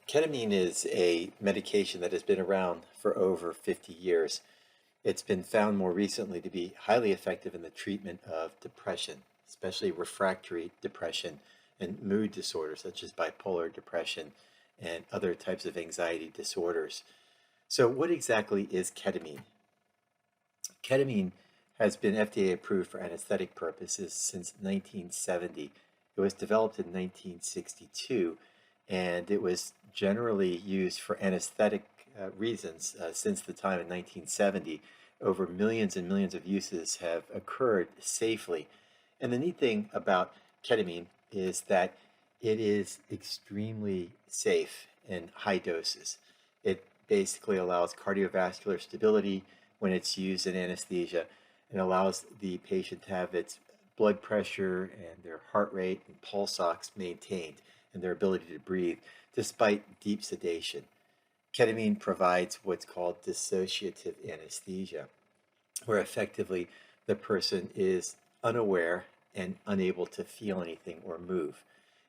Ketamine is a medication that has been around for over 50 years. It's been found more recently to be highly effective in the treatment of depression, especially refractory depression and mood disorders such as bipolar depression and other types of anxiety disorders. So, what exactly is ketamine? Ketamine has been FDA approved for anesthetic purposes since 1970. It was developed in 1962, and it was generally used for anesthetic reasons since the time in 1970. Over millions and millions of uses have occurred safely. And the neat thing about ketamine is that it is extremely safe in high doses. It basically allows cardiovascular stability when it's used in anesthesia and allows the patient to have its blood pressure and their heart rate and pulse ox maintained and their ability to breathe despite deep sedation. Ketamine provides what's called dissociative anesthesia, where effectively the person is unaware and unable to feel anything or move.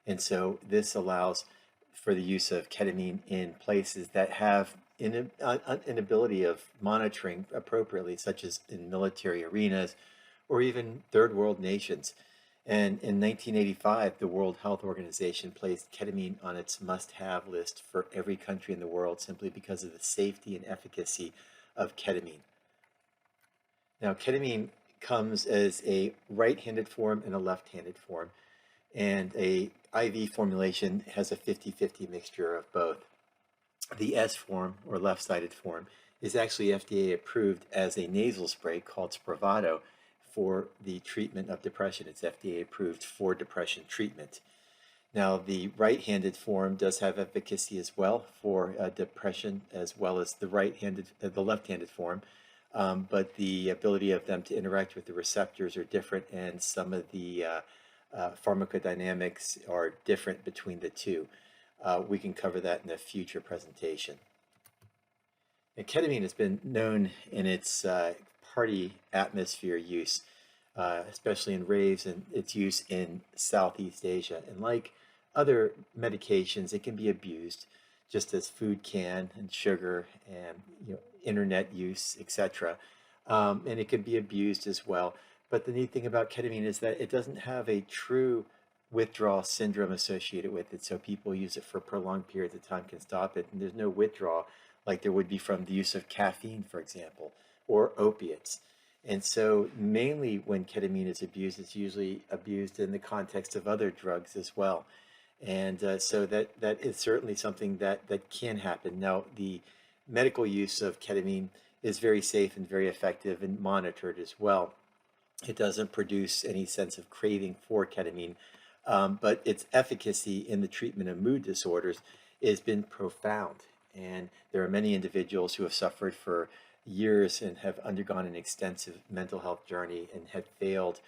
And so this allows for the use of ketamine in places that have inability of monitoring appropriately, such as in military arenas or even third world nations. And in 1985, the World Health Organization placed ketamine on its must-have list for every country in the world simply because of the safety and efficacy of ketamine. Now, ketamine comes as a right-handed form and a left-handed form, and a IV formulation has a 50-50 mixture of both. The S form, or left-sided form, is actually FDA approved as a nasal spray called Spravato for the treatment of depression. It's FDA approved for depression treatment. Now, the right-handed form does have efficacy as well for depression, as well as the left-handed form. But the ability of them to interact with the receptors are different, and some of the pharmacodynamics are different between the two. We can cover that in a future presentation. And ketamine has been known in its party atmosphere use, especially in raves, and its use in Southeast Asia. And like other medications, it can be abused, just as food can, and sugar, and internet use, etc. And it can be abused as well. But the neat thing about ketamine is that it doesn't have a true withdrawal syndrome associated with it. So people use it for prolonged periods of time can stop it, and there's no withdrawal like there would be from the use of caffeine, for example, or opiates. And so mainly when ketamine is abused, it's usually abused in the context of other drugs as well. And so that is certainly something that can happen. Now, the medical use of ketamine is very safe and very effective and monitored as well. It doesn't produce any sense of craving for ketamine, but its efficacy in the treatment of mood disorders has been profound. And there are many individuals who have suffered for years and have undergone an extensive mental health journey and have failed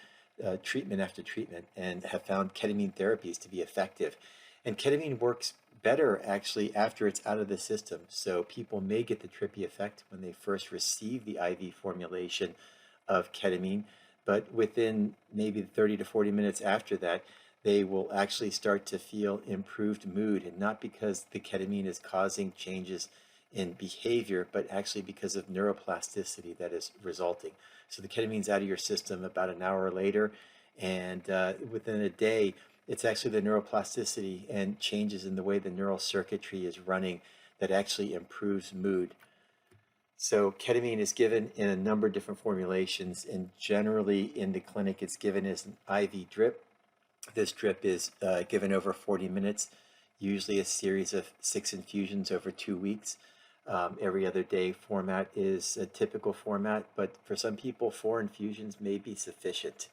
treatment after treatment and have found ketamine therapies to be effective. And ketamine works better actually after it's out of the system. So people may get the trippy effect when they first receive the IV formulation of ketamine, but within maybe 30 to 40 minutes after that, they will actually start to feel improved mood, and not because the ketamine is causing changes in behavior, but actually because of neuroplasticity that is resulting. So the ketamine's out of your system about an hour later, and within a day, it's actually the neuroplasticity and changes in the way the neural circuitry is running that actually improves mood. So ketamine is given in a number of different formulations, and generally in the clinic it's given as an IV drip. This drip is given over 40 minutes, usually a series of 6 infusions over 2 weeks. Every other day format is a typical format, but for some people, 4 infusions may be sufficient.